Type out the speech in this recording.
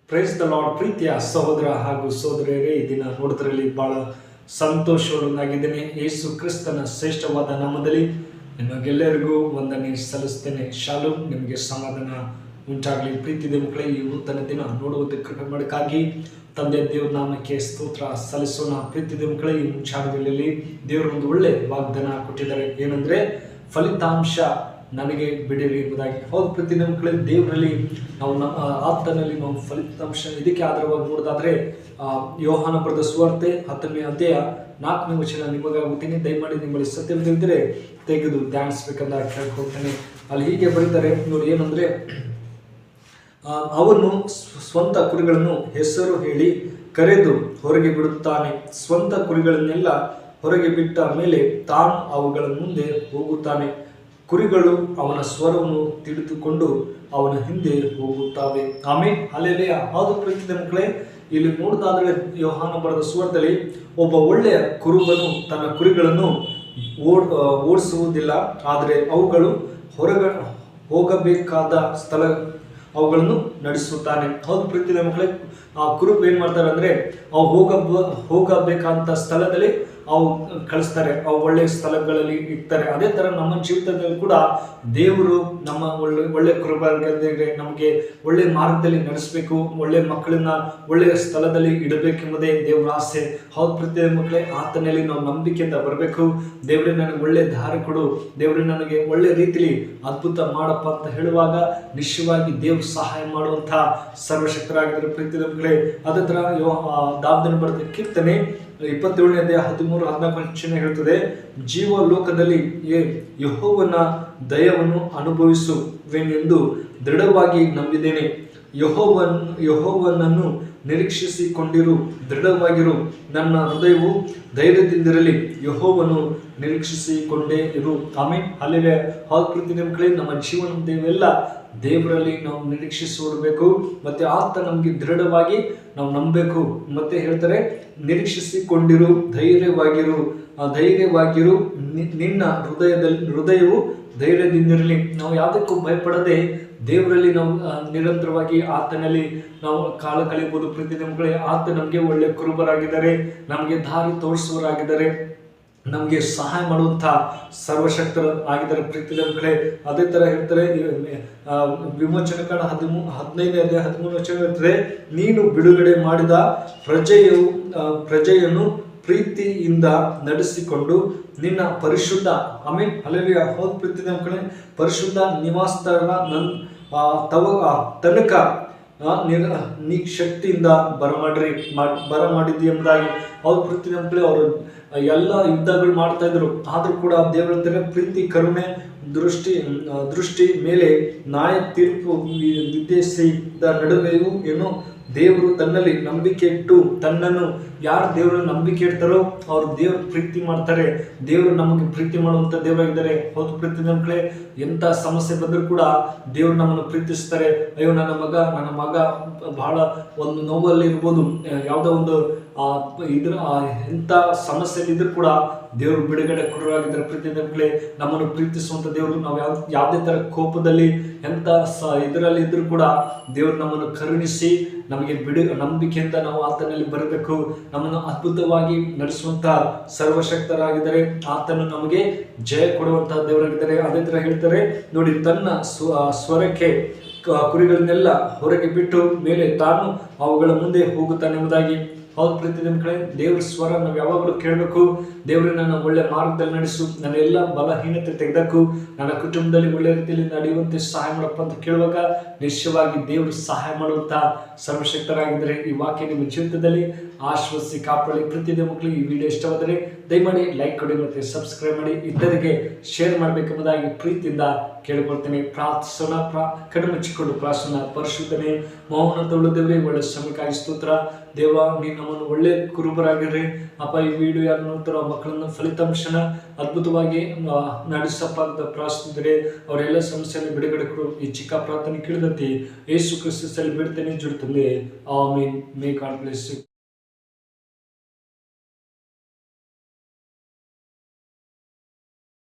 Praise the lord. ಪ್ರೀತಿಯ ಸಹೋದರ ಹಾಗೂ ಸಹೋದರಿಯರೇ, ಈ ದಿನ ನೋಡೋದ್ರಲ್ಲಿ ಬಹಳ ಸಂತೋಷವಾಗಿದ್ದೇನೆ. ಯೇಸು ಕ್ರಿಸ್ತನ ಶ್ರೇಷ್ಠವಾದ ನಾಮದಲ್ಲಿ ನಿಮಗೆಲ್ಲರಿಗೂ ವಂದನೆ ಸಲ್ಲಿಸ್ತೇನೆ. ಶಾಲೋಮ್, ನಿಮಗೆ ಸಮಾಧಾನ ಉಂಟಾಗಲಿ. ಪ್ರೀತಿಯ ಮಕ್ಕಳೇ, ಈ ನೂತನ ದಿನ ನೋಡುವುದಕ್ಕೆ ಕೃಪೆ ಮಾಡೋಕ್ಕಾಗಿ ತಂದೆ ದೇವ್ರ ನಾಮಕ್ಕೆ ಸ್ತೋತ್ರ ಸಲ್ಲಿಸೋಣ. ಪ್ರೀತಿಯ ಮಕ್ಕಳೇ, ಈ ಮುಂಚಾಣದಲ್ಲಿ ದೇವರು ಒಂದು ಒಳ್ಳೆ ವಾಗ್ದಾನ ಕೊಟ್ಟಿದ್ದಾರೆ. ಏನಂದ್ರೆ, ಫಲಿತಾಂಶ ನನಗೆ ಬಿಡಿರಿ ಎಂಬುದಾಗಿ. ಹೌದು ಪ್ರೀತಿಯ ಮಕ್ಕಳೇ, ದೇವರಲ್ಲಿ ನಾವು ಆತನಲ್ಲಿ ನಾವು ಫಲಿತಾಂಶ ಇದಕ್ಕೆ ಆಧಾರವಾಗಿ ನೋಡೋದಾದ್ರೆ ಯೋಹಾನ ಬರೆದ ಸುವಾರ್ತೆ 10ನೇ ಅಧ್ಯಾಯ 4ನೇ ವಚನ ನಿಮಗಾಗುತ್ತೀನಿ. ದಯಮಾಡಿ ನಿಮ್ಮಲ್ಲಿ ಸತ್ಯವಿದ್ದರೆ ತೆಗೆದು ಧ್ಯಾನಿಸ್ಬೇಕಂತ ಕೇಳ್ಕೊಳ್ತೇನೆ. ಅಲ್ಲಿ ಹೀಗೆ ಬರೀತಾರೆ ನೋಡಿ, ಏನಂದ್ರೆ, ಅವನು ಸ್ವಂತ ಕುರಿಗಳನ್ನು ಹೆಸರು ಹೇಳಿ ಕರೆದು ಹೊರಗೆ ಬಿಡುತ್ತಾನೆ. ಸ್ವಂತ ಕುರಿಗಳನ್ನೆಲ್ಲ ಹೊರಗೆ ಬಿಟ್ಟ ಮೇಲೆ ತಾನು ಅವುಗಳ ಮುಂದೆ ಹೋಗುತ್ತಾನೆ. ಕುರಿಗಳು ಅವನ ಸ್ವರವನ್ನು ತಿಳಿದುಕೊಂಡು ಅವನ ಹಿಂದೆ ಹೋಗುತ್ತವೆ. ಆಮೇಲೆ ಅಲ್ಲೆಲೆಯ. ಹೌದು ಪ್ರೀತಿಯ ಮಕ್ಕಳೇ, ಇಲ್ಲಿ ನೋಡೋದಾದ್ರೆ ಯೋಹಾನ ಬರೆದ ಸುವಾರ್ತೆಯಲ್ಲಿ ಒಬ್ಬ ಒಳ್ಳೆಯ ಕುರುಬನು ತನ್ನ ಕುರಿಗಳನ್ನು ಓಡಿಸುವುದಿಲ್ಲ, ಆದರೆ ಅವುಗಳು ಹೋಗಬೇಕಾದ ಸ್ಥಳ ಅವುಗಳನ್ನು ನಡೆಸುತ್ತಾನೆ. ಹೌದು ಪ್ರೀತಿಯ ಮಕ್ಕಳೇ, ಆ ಕುರುಬ ಏನ್ ಮಾಡ್ತಾರೆ ಅಂದ್ರೆ, ಅವು ಹೋಗಬೇಕಾದಂತ ಸ್ಥಳದಲ್ಲಿ ಅವು ಕಳಿಸ್ತಾರೆ, ಅವು ಒಳ್ಳೆಯ ಸ್ಥಳಗಳಲ್ಲಿ ಇರ್ತಾರೆ. ಅದೇ ತರ ನಮ್ಮ ಜೀವಿತದಲ್ಲಿ ಕೂಡ ದೇವರು ನಮ್ಮ ಒಳ್ಳೆ ಕುರುಬರಾಗಿದ್ದರೆ ನಮಗೆ ಒಳ್ಳೆ ಮಾರ್ಗದಲ್ಲಿ ನಡೆಸಬೇಕು, ಒಳ್ಳೆ ಮಕ್ಕಳನ್ನ ಒಳ್ಳೆಯ ಸ್ಥಳದಲ್ಲಿ ಇಡಬೇಕೆಂಬುದೇ ದೇವರ ಆಸೆ. ಹೌದು ಪ್ರೀತಿಯ ಮಕ್ಕಳೇ, ಆತನಲ್ಲಿ ನಾವು ನಂಬಿಕೆಯಿಂದ ಬರಬೇಕು. ದೇವರೇ ನನಗೆ ಒಳ್ಳೆ ದಾರಿ ಕೊಡು, ದೇವರೇ ನನಗೆ ಒಳ್ಳೆ ರೀತಿಯಲ್ಲಿ ಅದ್ಭುತ ಮಾಡಪ್ಪ ಅಂತ ಹೇಳುವಾಗ ನಿಶ್ಚಯವಾಗಿ ದೇವ್ರು ಸಹಾಯ ಮಾಡುವಂತ ಸರ್ವಶಕ್ತರಾಗಿದ್ದಾರೆ. ಪ್ರೀತಿಯ ಮಕ್ಕಳೇ, ಅದೇ ತರ ದಾವಿದನು ಬರೆದ ಕೀರ್ತನೆ 27ನೇ ಅಧ್ಯಾಯ 13-14 ಹೇಳ್ತದೆ, ಜೀವ ಲೋಕದಲ್ಲಿ ಯೆಹೋವನ ದಯವನ್ನು ಅನುಭವಿಸುವೆನೆಂದು ದೃಢವಾಗಿ ನಂಬಿದ್ದೇನೆ. ಯೆಹೋವನನ್ನು ನಿರೀಕ್ಷಿಸಿಕೊಂಡಿರು, ದೃಢವಾಗಿರು. ನನ್ನ ಹೃದಯವು ಧೈರ್ಯದಿಂದಿರಲಿ, ಯೆಹೋವನು ನಿರೀಕ್ಷಿಸಿಕೊಂಡೇ ಇರು. ಆಮೇಲೆ ಅಲ್ಲಿಗೆ ಹಾಲ್ ಪ್ರೀತಿಯ ಮಕ್ಕಳೇ, ನಮ್ಮ ಜೀವನವೆಲ್ಲ ದೇವರಲ್ಲಿ ನಾವು ನಿರೀಕ್ಷಿಸಿಡಬೇಕು. ಮತ್ತೆ ಆತ ನಮ್ಗೆ ದೃಢವಾಗಿ ನಾವು ನಂಬಬೇಕು. ಮತ್ತೆ ಹೇಳ್ತಾರೆ, ನಿರೀಕ್ಷಿಸಿಕೊಂಡಿರು, ಧೈರ್ಯವಾಗಿರು. ನಿನ್ನ ಹೃದಯವು ಧೈರ್ಯದಿಂದಿರಲಿ. ನಾವು ಯಾವುದಕ್ಕೂ ಭಯಪಡದೆ ದೇವರಲ್ಲಿ ನಾವು ನಿರಂತರವಾಗಿ ಆತನಲ್ಲಿ ನಾವು ಕಾಲ ಕಳೆಯಬಹುದು. ಪ್ರೀತಿಯ ಮಕ್ಕಳೇ, ಆತ ನಮಗೆ ಒಳ್ಳೆ ಕುರುಬರಾಗಿದ್ದಾರೆ, ನಮಗೆ ದಾರಿ ತೋರಿಸುವರಾಗಿದ್ದಾರೆ, ನಮಗೆ ಸಹಾಯ ಮಾಡುವಂತ ಸರ್ವಶಕ್ತರು ಆಗಿದ್ದಾರೆ. ಪ್ರೀತಿಯ ಮಕ್ಕಳೇ, ಅದೇ ತರ ಹೇಳ್ತಾರೆ, ವಿಮೋಚನಕಾಂಡ 15ನೇ ಅಧ್ಯಾಯ 13ನೇ ವಚನ ಹೇಳ್ತಾರೆ, ನೀನು ಬಿಡುಗಡೆ ಮಾಡಿದ ಪ್ರಜೆಯನ್ನು ಪ್ರೀತಿಯಿಂದ ನಡೆಸಿಕೊಂಡು ನಿನ್ನ ಪರಿಶುದ್ಧ ಪ್ರೀತಿಯ ಮಕ್ಕಳೇ, ಪರಿಶುದ್ಧ ನಿವಾಸದ ತನಕ ನೀ ಶಕ್ತಿಯಿಂದ ಬರಮಾಡಿದಿ ಎಂಬುದಾಗಿ. ಅವ್ರ ಪ್ರೀತಿಯ ಮಕ್ಕಳೇ, ಅವರು ಎಲ್ಲ ಯುದ್ಧಗಳು ಮಾಡ್ತಾ ಇದ್ರು, ಆದ್ರೂ ಕೂಡ ದೇವರ ಪ್ರೀತಿ, ಕರುಣೆ, ದೃಷ್ಟಿ ಮೇಲೆ ನ್ಯಾಯ ತೀರ್ಪು ವಿಧಿಸಿದ ನಡುವೆಯೂ ಏನು ದೇವರು ತನ್ನಲ್ಲಿ ನಂಬಿಕೆ ಇಟ್ಟು, ತನ್ನನ್ನು ಯಾರು ದೇವರಲ್ಲಿ ನಂಬಿಕೆ ಇಡ್ತಾರೋ ಅವ್ರು ದೇವ್ರ ಪ್ರೀತಿ ಮಾಡ್ತಾರೆ. ದೇವರು ನಮಗೆ ಪ್ರೀತಿ ಮಾಡುವಂತ ದೇವರಾಗಿದ್ದಾರೆ. ಹೌದು ಪ್ರೀತಿಯ ಮಕ್ಕಳೇ, ಎಂತ ಸಮಸ್ಯೆ ಬಂದರೂ ಕೂಡ ದೇವರು ನಮ್ಮನ್ನು ಪ್ರೀತಿಸ್ತಾರೆ. ಅಯ್ಯೋ ನನ್ನ ಮಗ ಬಹಳ ಒಂದು ನೋವಲ್ಲಿ ಇರ್ಬೋದು, ಯಾವುದೋ ಒಂದು ಎಂತ ಸಮಸ್ಯೆಯಲ್ಲಿ ಇದ್ರೂ ಕೂಡ ದೇವರು ಬಿಡುಗಡೆ ಕೊಡೋರಾಗಿದ್ದಾರೆ. ಪ್ರೀತಿಯ ಮಕ್ಕಳೇ, ನಮ್ಮನ್ನು ಪ್ರೀತಿಸುವಂತ ದೇವರು. ನಾವು ಯಾವುದೇ ತರ ಕೋಪದಲ್ಲಿ ಎಂತ ಇದರಲ್ಲಿ ಇದ್ರೂ ಕೂಡ ದೇವರು ನಮ್ಮನ್ನು ಕರುಣಿಸಿ ನಮಗೆ ನಂಬಿಕೆಯಿಂದ ನಾವು ಆತನಲ್ಲಿ ಬರಬೇಕು. ನಮ್ಮನ್ನು ಅದ್ಭುತವಾಗಿ ನಡೆಸುವಂತ ಸರ್ವಶಕ್ತರಾಗಿದ್ದಾರೆ. ಆತನು ನಮಗೆ ಜಯ ಕೊಡುವಂತಹ ದೇವರಾಗಿದ್ದಾರೆ. ಅದೇ ತರ ಹೇಳ್ತಾರೆ ನೋಡಿ, ತನ್ನ ಸ್ವರಕ್ಕೆ ಕುರಿಗಳನ್ನೆಲ್ಲ ಹೊರಗೆ ಬಿಟ್ಟು ಮೇಲೆ ತಾನು ಅವುಗಳ ಮುಂದೆ ಹೋಗುತ್ತಾನೆ ಎಂಬುದಾಗಿ. ಹೌದು ಪ್ರೀತಿಯ ಮಕ್ಕಳೇ, ದೇವ್ರ ಸ್ವರ ನಾವು ಯಾವಾಗಲೂ ಕೇಳಬೇಕು. ದೇವ್ರ ನನ್ನ ಒಳ್ಳೆ ಮಾರ್ಗದಲ್ಲಿ ನಡೆಸು, ನನ್ನ ಎಲ್ಲ ಬಲಹೀನತೆ ತೆಗೆದಕ್ಕೂ ನನ್ನ ಕುಟುಂಬದಲ್ಲಿ ಒಳ್ಳೆ ರೀತಿಯಲ್ಲಿ ನಡೆಯುವಂತೆ ಸಹಾಯ ಮಾಡಪ್ಪ ಅಂತ ಕೇಳುವಾಗ ನಿಶ್ಚಯವಾಗಿ ದೇವರು ಸಹಾಯ ಮಾಡುವಂತ ಸರ್ವಶಕ್ತರಾಗಿದ್ದಾರೆ. ಈ ವಾಕ್ಯ ನಿಮ್ಮ ಜೀವಿತದಲ್ಲಿ ಆಶ್ವಸಿ ಕಾಪಾಡಿ. ಪ್ರೀತಿಯ ಮಕ್ಕಳಿಗೆ ಈ ವಿಡಿಯೋ ಇಷ್ಟವಾದರೆ ದಯಮಾಡಿ ಲೈಕ್ ಕೊಡಿ ಮತ್ತು ಸಬ್ಸ್ಕ್ರೈಬ್ ಮಾಡಿ, ಇತರರಿಗೆ ಶೇರ್ ಮಾಡಬೇಕೆಂಬುದಾಗಿ ಪ್ರೀತಿಯಿಂದ ಕೇಳಿಕೊಳ್ತೇನೆ. ಪ್ರಾರ್ಥಿಸೋಣ. ಕಣ್ಮುಚ್ಚಿಕೊಂಡು ಪ್ರಾರ್ಥನಾ. ಪರಿಶುದ್ಧನೇ, ಮೌನತವುಳ್ಳ ದೇವರೇ, ಒಳ್ಳೆ ಶ್ರಮಕ್ಕಾಗಿ ಸ್ತೋತ್ರ. ದೇವ, ನೀನು ನಮ್ಮನ್ನು ಒಳ್ಳೆ ಕುರುಬರಾಗಿರ್ರಿ ಅಪ್ಪ. ಈ ವಿಡಿಯೋ ಯಾರು ನೋಡ್ತಾರೋ ಮಕ್ಕಳನ್ನ ಫಲಿತಾಂಶನ ಅದ್ಭುತವಾಗಿ ನಡೆಸಪ್ಪ ಅಂತ ಪ್ರಾರ್ಥಿಸಿದರೆ ಅವರೆಲ್ಲ ಸಮಸ್ಯೆಯನ್ನು ಬಿಡುಗಡೆ ಕೊಡು. ಈ ಚಿಕ್ಕ ಪ್ರಾರ್ಥನೆ ಕೇಳಿದಂತೆ ಯೇಸು ಕ್ರಿಸ್ತನಲ್ಲಿ ಬಿಡ್ತೇನೆ, ಜುಡ್ತಂದೆ. Amen. May God bless you.